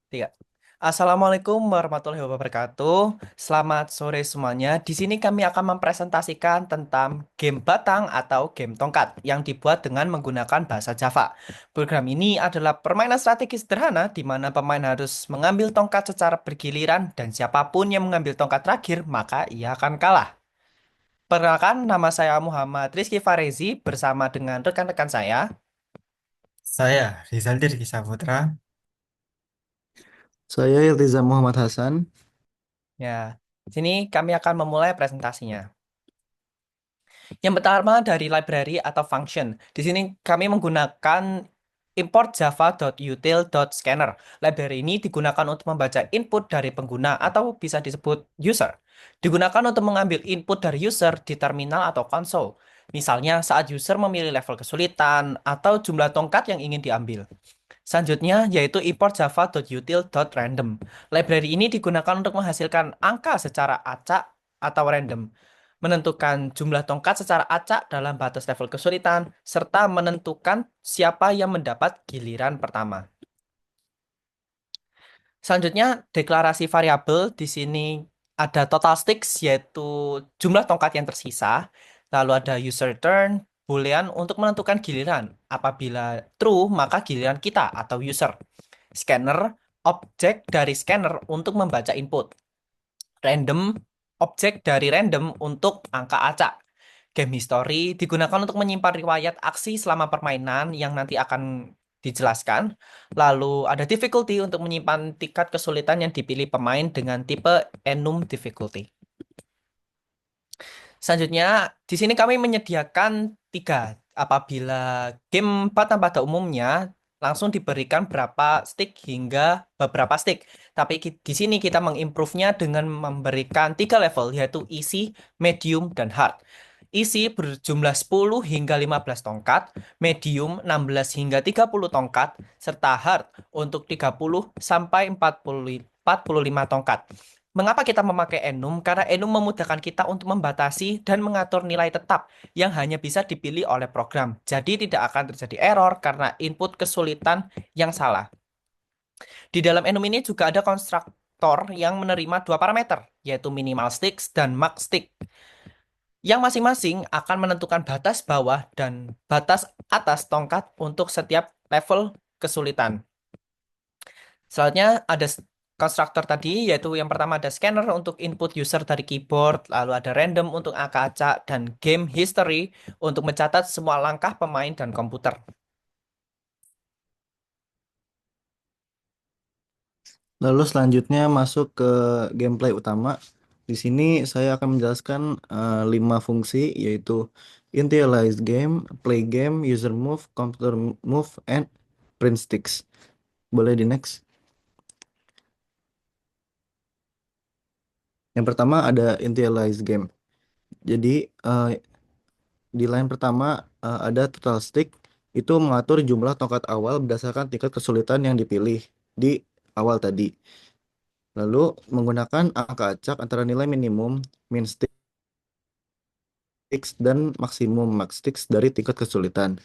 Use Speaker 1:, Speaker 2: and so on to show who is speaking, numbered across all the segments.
Speaker 1: Tiga. Assalamualaikum warahmatullahi wabarakatuh. Selamat sore semuanya. Di sini kami akan mempresentasikan tentang game batang atau game tongkat yang dibuat dengan menggunakan bahasa Java. Program ini adalah permainan strategi sederhana di mana pemain harus mengambil tongkat secara bergiliran dan siapapun yang mengambil tongkat terakhir maka ia akan kalah. Perkenalkan, nama saya Muhammad Rizky Farezi bersama dengan rekan-rekan saya.
Speaker 2: Saya Rizal Rizky Saputra.
Speaker 3: Saya Iltiza Muhammad Hasan.
Speaker 1: Ya, di sini kami akan memulai presentasinya. Yang pertama dari library atau function. Di sini kami menggunakan import java.util.scanner. Library ini digunakan untuk membaca input dari pengguna atau bisa disebut user. Digunakan untuk mengambil input dari user di terminal atau konsol. Misalnya saat user memilih level kesulitan atau jumlah tongkat yang ingin diambil. Selanjutnya yaitu import java.util.random. Library ini digunakan untuk menghasilkan angka secara acak atau random, menentukan jumlah tongkat secara acak dalam batas level kesulitan, serta menentukan siapa yang mendapat giliran pertama. Selanjutnya, deklarasi variabel di sini ada total sticks, yaitu jumlah tongkat yang tersisa. Lalu ada user turn, boolean untuk menentukan giliran. Apabila true, maka giliran kita atau user. Scanner, objek dari scanner untuk membaca input. Random, objek dari random untuk angka acak. Game history digunakan untuk menyimpan riwayat aksi selama permainan yang nanti akan dijelaskan. Lalu ada difficulty untuk menyimpan tingkat kesulitan yang dipilih pemain dengan tipe enum difficulty. Selanjutnya, di sini kami menyediakan tiga. Apabila game batang pada umumnya langsung diberikan berapa stick hingga beberapa stick. Tapi di sini kita mengimprove-nya dengan memberikan tiga level, yaitu easy, medium, dan hard. Easy berjumlah 10 hingga 15 tongkat, medium 16 hingga 30 tongkat, serta hard untuk 30 sampai 45 tongkat. Mengapa kita memakai enum? Karena enum memudahkan kita untuk membatasi dan mengatur nilai tetap yang hanya bisa dipilih oleh program. Jadi tidak akan terjadi error karena input kesulitan yang salah. Di dalam enum ini juga ada konstruktor yang menerima dua parameter, yaitu minimal sticks dan max stick, yang masing-masing akan menentukan batas bawah dan batas atas tongkat untuk setiap level kesulitan. Selanjutnya ada konstruktor tadi, yaitu yang pertama ada scanner untuk input user dari keyboard, lalu ada random untuk angka acak, dan game history untuk mencatat semua langkah pemain dan komputer.
Speaker 3: Lalu selanjutnya masuk ke gameplay utama. Di sini saya akan menjelaskan 5 fungsi yaitu initialize game, play game, user move, computer move, and print sticks. Boleh di next. Yang pertama ada initialize game. Jadi di line pertama ada total stick itu mengatur jumlah tongkat awal berdasarkan tingkat kesulitan yang dipilih di awal tadi. Lalu menggunakan angka acak antara nilai minimum, min sticks, dan maksimum, max sticks dari tingkat kesulitan.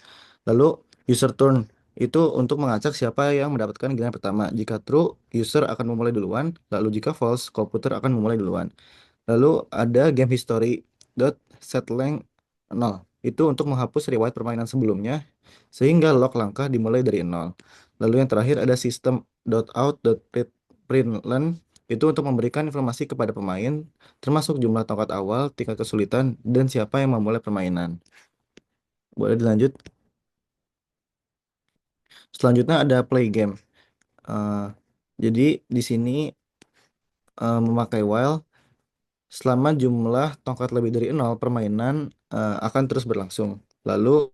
Speaker 3: Lalu user turn itu untuk mengacak siapa yang mendapatkan giliran pertama. Jika true, user akan memulai duluan. Lalu jika false, komputer akan memulai duluan. Lalu ada game history dot set length 0. Itu untuk menghapus riwayat permainan sebelumnya sehingga log langkah dimulai dari 0. Lalu yang terakhir ada system dot out dot println itu untuk memberikan informasi kepada pemain termasuk jumlah tongkat awal, tingkat kesulitan, dan siapa yang memulai permainan. Boleh dilanjut. Selanjutnya ada play game. Eh, jadi di sini memakai while selama jumlah tongkat lebih dari 0, permainan akan terus berlangsung. Lalu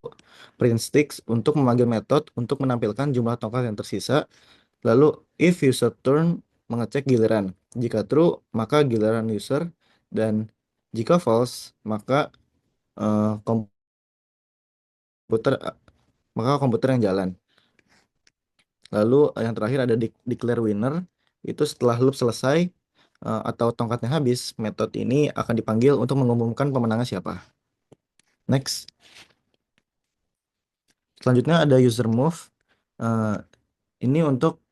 Speaker 3: print sticks untuk memanggil metode untuk menampilkan jumlah tongkat yang tersisa. Lalu if user turn mengecek giliran. Jika true, maka giliran user, dan jika false, maka komputer yang jalan. Lalu yang terakhir ada declare winner. Itu setelah loop selesai atau tongkatnya habis, metode ini akan dipanggil untuk mengumumkan pemenangnya siapa. Next. Selanjutnya ada user move. Eh, ini untuk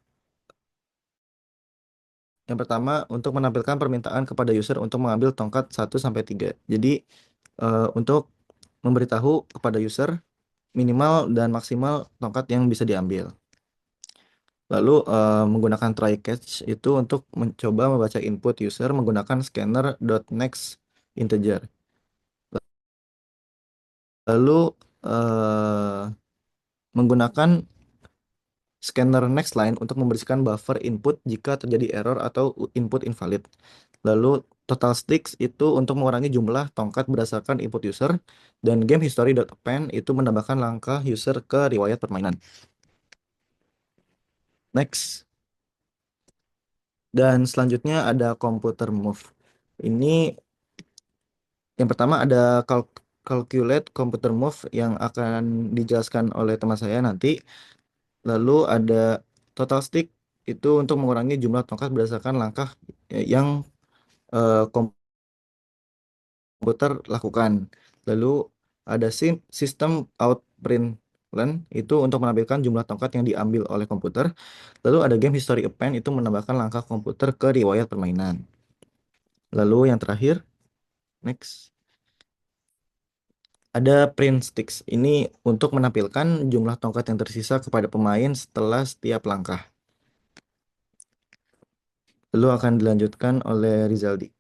Speaker 3: Yang pertama, untuk menampilkan permintaan kepada user untuk mengambil tongkat 1 sampai 3. Jadi, untuk memberitahu kepada user minimal dan maksimal tongkat yang bisa diambil. Lalu, menggunakan try catch itu untuk mencoba membaca input user menggunakan scanner .next integer. Lalu, eh, menggunakan scanner next line untuk membersihkan buffer input jika terjadi error atau input invalid. Lalu total sticks itu untuk mengurangi jumlah tongkat berdasarkan input user, dan game history.append itu menambahkan langkah user ke riwayat permainan. Next. Dan selanjutnya ada computer move. Ini yang pertama ada calculate computer move yang akan dijelaskan oleh teman saya nanti. Lalu ada total stick itu untuk mengurangi jumlah tongkat berdasarkan langkah yang komputer lakukan. Lalu ada sistem out print len itu untuk menampilkan jumlah tongkat yang diambil oleh komputer. Lalu ada game history append itu menambahkan langkah komputer ke riwayat permainan. Lalu yang terakhir, next, ada print sticks. Ini untuk menampilkan jumlah tongkat yang tersisa kepada pemain setelah setiap langkah. Lalu akan dilanjutkan oleh Rizaldi.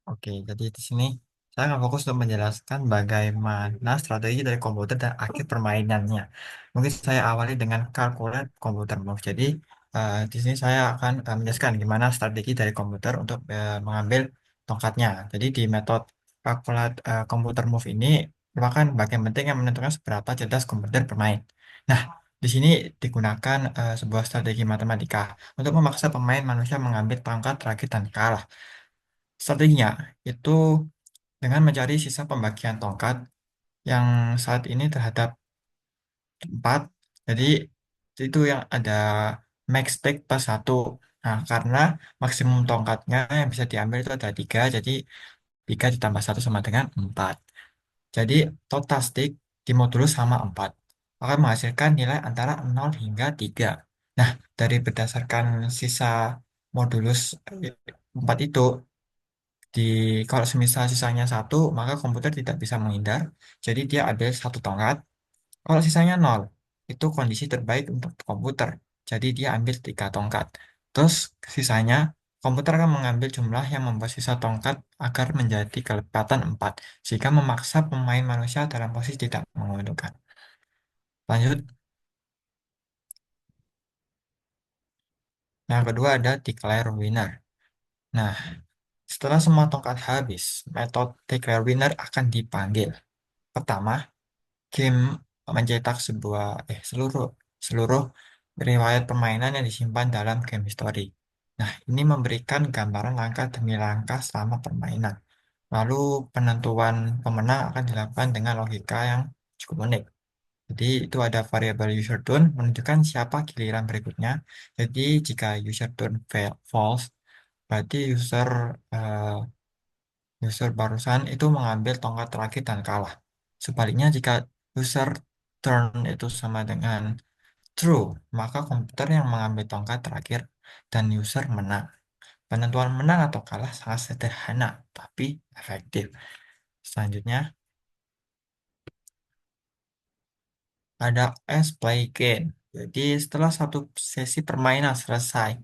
Speaker 2: Oke, jadi di sini saya akan fokus untuk menjelaskan bagaimana strategi dari komputer dan akhir permainannya. Mungkin saya awali dengan calculate computer move. Jadi di sini saya akan menjelaskan gimana strategi dari komputer untuk mengambil tongkatnya. Jadi di metode calculate computer move ini merupakan bagian penting yang menentukan seberapa cerdas komputer bermain. Nah, di sini digunakan sebuah strategi matematika untuk memaksa pemain manusia mengambil tongkat terakhir dan kalah. Strateginya itu dengan mencari sisa pembagian tongkat yang saat ini terhadap 4. Jadi itu yang ada max take plus 1. Nah, karena maksimum tongkatnya yang bisa diambil itu ada 3, jadi 3 ditambah 1 sama dengan 4. Jadi total stick dimodulus sama 4 akan menghasilkan nilai antara 0 hingga 3. Nah, dari berdasarkan sisa modulus 4 itu, di kalau semisal sisanya 1, maka komputer tidak bisa menghindar. Jadi dia ambil 1 tongkat. Kalau sisanya 0, itu kondisi terbaik untuk komputer. Jadi dia ambil 3 tongkat. Terus sisanya, komputer akan mengambil jumlah yang membuat sisa tongkat agar menjadi kelepatan 4. Sehingga memaksa pemain manusia dalam posisi tidak menguntungkan. Lanjut, yang kedua ada declare winner. Nah, setelah semua tongkat habis, metode declare winner akan dipanggil. Pertama, game mencetak seluruh seluruh riwayat permainan yang disimpan dalam game history. Nah, ini memberikan gambaran langkah demi langkah selama permainan. Lalu penentuan pemenang akan dilakukan dengan logika yang cukup unik. Jadi itu ada variabel user turn menunjukkan siapa giliran berikutnya. Jadi jika user turn false, berarti user barusan itu mengambil tongkat terakhir dan kalah. Sebaliknya, jika user turn itu sama dengan true, maka komputer yang mengambil tongkat terakhir dan user menang. Penentuan menang atau kalah sangat sederhana, tapi efektif. Selanjutnya, ada S play game. Jadi setelah satu sesi permainan selesai,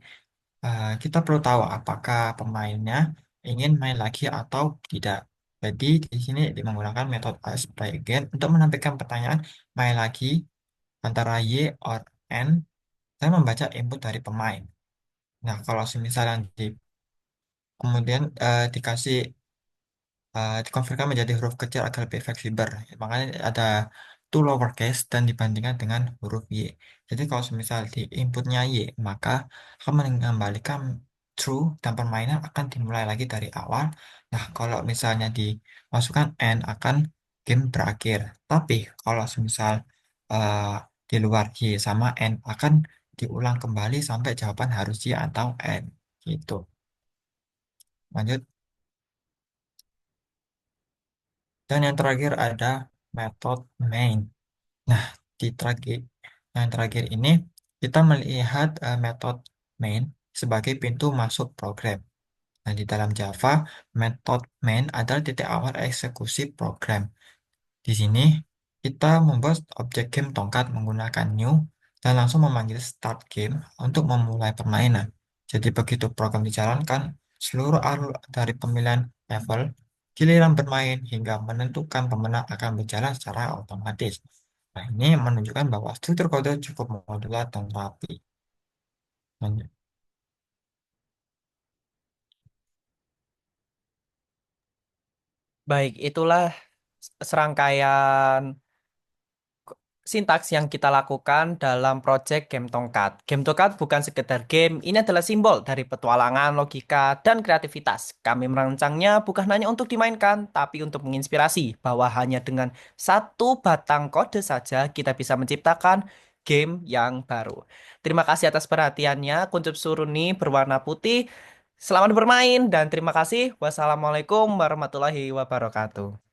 Speaker 2: kita perlu tahu apakah pemainnya ingin main lagi atau tidak. Jadi di sini menggunakan metode ask play again untuk menampilkan pertanyaan main lagi antara Y or N. Saya membaca input dari pemain. Nah, kalau misalnya kemudian dikasih dikonvertikan menjadi huruf kecil agar lebih fleksibel. Makanya ada to lowercase dan dibandingkan dengan huruf Y. Jadi kalau misal di inputnya Y, maka akan mengembalikan true dan permainan akan dimulai lagi dari awal. Nah, kalau misalnya dimasukkan N akan game berakhir. Tapi kalau misal eh, di luar Y sama N akan diulang kembali sampai jawaban harus Y atau N. Gitu. Lanjut. Dan yang terakhir ada metode main. Nah, di trage- Yang terakhir ini, kita melihat metode main sebagai pintu masuk program. Nah, di dalam Java, metode main adalah titik awal eksekusi program. Di sini, kita membuat objek game tongkat menggunakan new dan langsung memanggil start game untuk memulai permainan. Jadi begitu program dijalankan, seluruh alur dari pemilihan level, giliran bermain hingga menentukan pemenang akan berjalan secara otomatis. Nah, ini menunjukkan bahwa struktur kode cukup modular dan rapi. Men-
Speaker 1: Baik, itulah serangkaian sintaks yang kita lakukan dalam project Game Tongkat. Game Tongkat bukan sekedar game, ini adalah simbol dari petualangan, logika, dan kreativitas. Kami merancangnya bukan hanya untuk dimainkan, tapi untuk menginspirasi bahwa hanya dengan satu batang kode saja kita bisa menciptakan game yang baru. Terima kasih atas perhatiannya. Kuncup Suruni berwarna putih. Selamat bermain dan terima kasih. Wassalamualaikum warahmatullahi wabarakatuh.